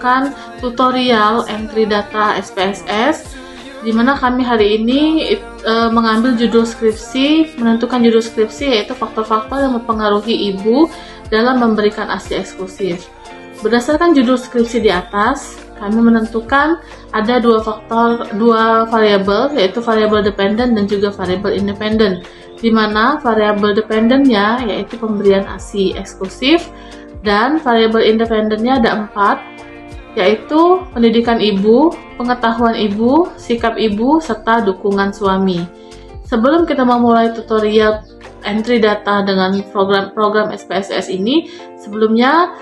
menunjukkan tutorial entry data SPSS, di mana kami hari ini mengambil judul skripsi, menentukan judul skripsi yaitu faktor-faktor yang mempengaruhi ibu dalam memberikan ASI eksklusif. Berdasarkan judul skripsi di atas, kami menentukan ada dua variabel, yaitu variabel dependent dan juga variabel independent, di mana variabel dependentnya yaitu pemberian ASI eksklusif, dan variabel independentnya ada 4, yaitu pendidikan ibu, pengetahuan ibu, sikap ibu, serta dukungan suami. Sebelum kita memulai tutorial entry data dengan program SPSS ini, sebelumnya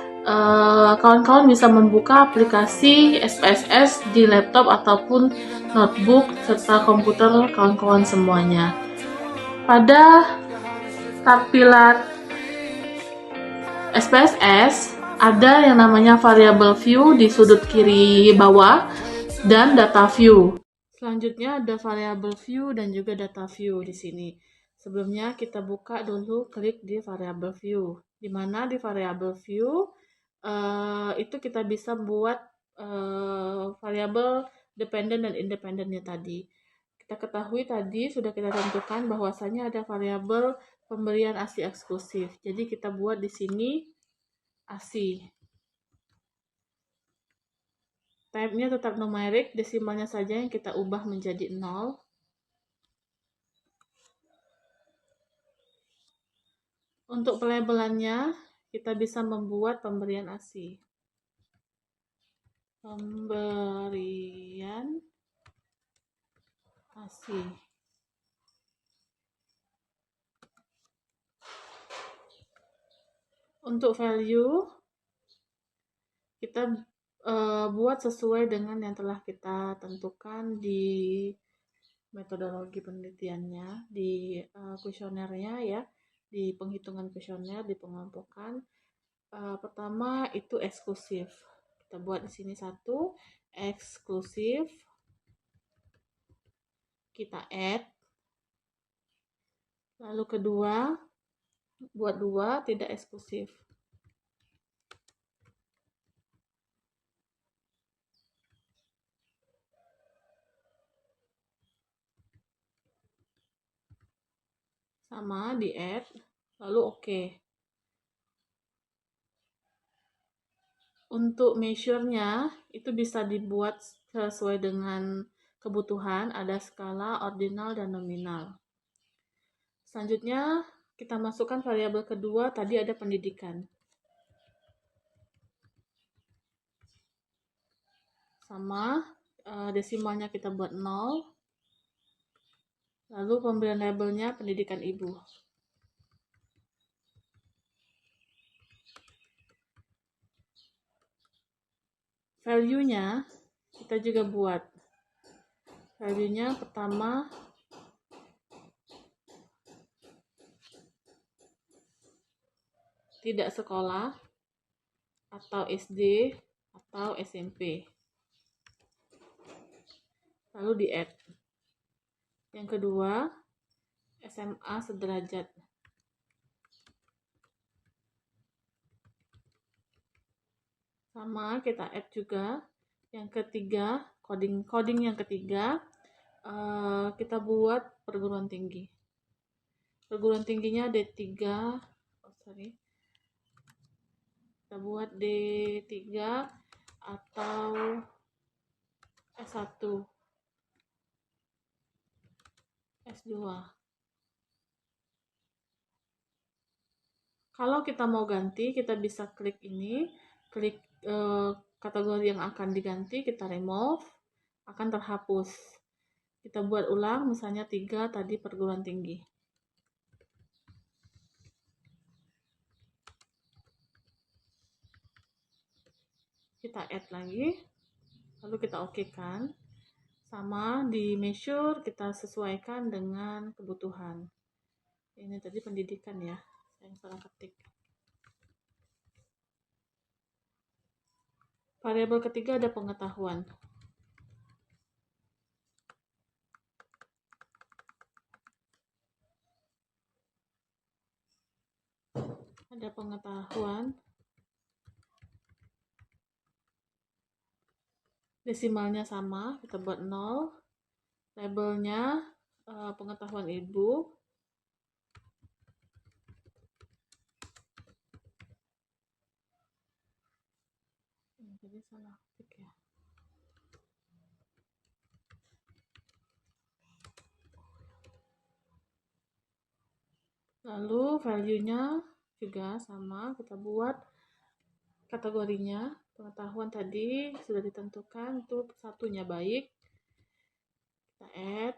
kawan-kawan bisa membuka aplikasi SPSS di laptop ataupun notebook serta komputer kawan-kawan semuanya. Pada tampilan SPSS ada yang namanya variable view di sudut kiri bawah dan data view. Selanjutnya ada variable view dan juga data view di sini. Sebelumnya kita buka dulu, klik di variable view. Di mana di variable view itu kita bisa buat variabel dependent dan independentnya tadi. Kita ketahui tadi sudah kita tentukan bahwasanya ada variabel pemberian ASI eksklusif. Jadi kita buat di sini ASI. Type-nya tetap numerik, desimalnya saja yang kita ubah menjadi 0. Untuk pelabelannya, kita bisa membuat pemberian ASI. Pemberian ASI. Untuk value, kita buat sesuai dengan yang telah kita tentukan di metodologi penelitiannya, di kuesionernya ya, di penghitungan kuesioner, di pengelompokan. Pertama itu eksklusif. Kita buat di sini 1 eksklusif. Kita add. Lalu kedua, buat 2 tidak eksklusif. Sama di add, lalu oke. Untuk measure-nya itu bisa dibuat sesuai dengan kebutuhan, ada skala, ordinal, dan nominal. Selanjutnya kita masukkan variabel kedua, tadi ada pendidikan. Sama, desimalnya kita buat 0. Lalu pemberian labelnya pendidikan ibu. Value-nya kita juga buat. Value-nya pertama tidak sekolah atau SD atau SMP. Lalu di add. Yang kedua, SMA sederajat. Sama, kita add juga. Yang ketiga, coding yang ketiga, kita buat perguruan tinggi. Perguruan tingginya D3, kita buat D3 atau S1, S2. Kalau kita mau ganti, kita bisa klik ini, klik kategori yang akan diganti, kita remove, akan terhapus. Kita buat ulang, misalnya 3 tadi perguruan tinggi. Kita add lagi, lalu kita okekan. Sama di measure kita sesuaikan dengan kebutuhan. Ini tadi pendidikan ya, saya salah ketik. Variabel ketiga ada pengetahuan. Ada pengetahuan. Desimalnya sama, kita buat 0. Labelnya pengetahuan ibu. Jadi salah ketik ya. Lalu value-nya juga sama, kita buat kategorinya. Pengetahuan tadi sudah ditentukan, itu satunya baik, kita add,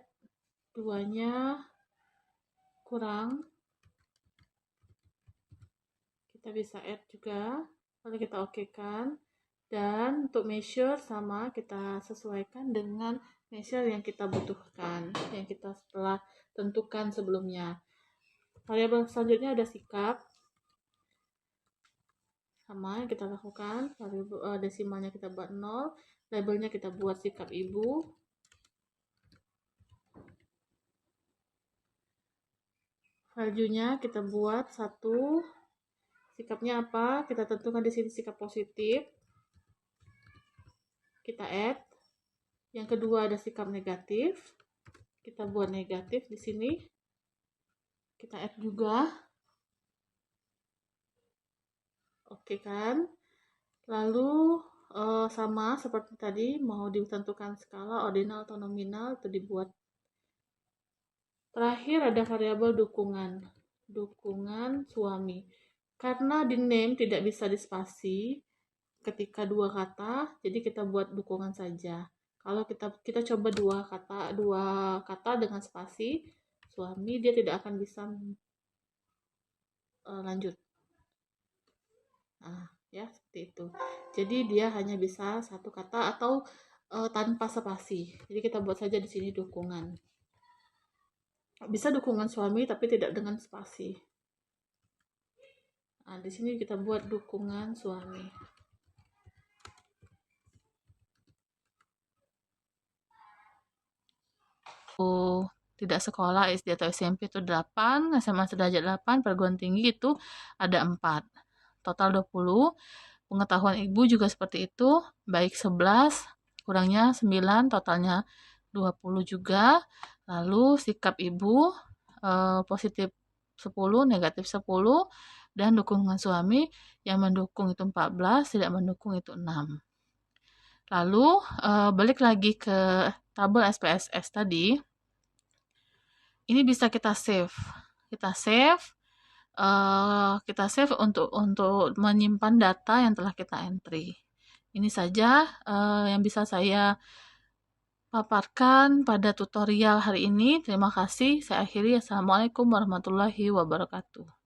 duanya kurang, kita bisa add juga, lalu kita okekan. Dan untuk measure sama, kita sesuaikan dengan measure yang kita butuhkan, yang kita telah tentukan sebelumnya. Variabel selanjutnya ada sikap, sama yang kita lakukan. Desimalnya kita buat 0, labelnya kita buat sikap ibu. Value-nya kita buat 1. Sikapnya apa? Kita tentukan di sini sikap positif. Kita add. Yang kedua ada sikap negatif. Kita buat negatif di sini. Kita add juga. Oke kan? Lalu sama seperti tadi, mau ditentukan skala, ordinal atau nominal, itu dibuat. Terakhir ada variabel dukungan. Dukungan suami. Karena di name tidak bisa dispasi ketika dua kata, jadi kita buat dukungan saja. Kalau kita coba dua kata dengan spasi suami, dia tidak akan bisa lanjut. Nah, ya seperti itu. Jadi dia hanya bisa satu kata atau tanpa spasi. Jadi kita buat saja di sini dukungan. Bisa dukungan suami tapi tidak dengan spasi. Nah, di sini kita buat dukungan suami. Tidak sekolah SD atau SMP itu 8, SMA sederajat 8, perguruan tinggi itu ada 4. Total 20. Pengetahuan ibu juga seperti itu, baik 11, kurangnya 9, totalnya 20 juga. Lalu sikap ibu positif 10, negatif 10, dan dukungan suami yang mendukung itu 14, tidak mendukung itu 6. Lalu balik lagi ke tabel SPSS tadi. Ini bisa kita save. Kita save untuk menyimpan data yang telah kita entry. Ini saja yang bisa saya paparkan pada tutorial hari ini. Terima kasih. Saya akhiri. Assalamualaikum warahmatullahi wabarakatuh.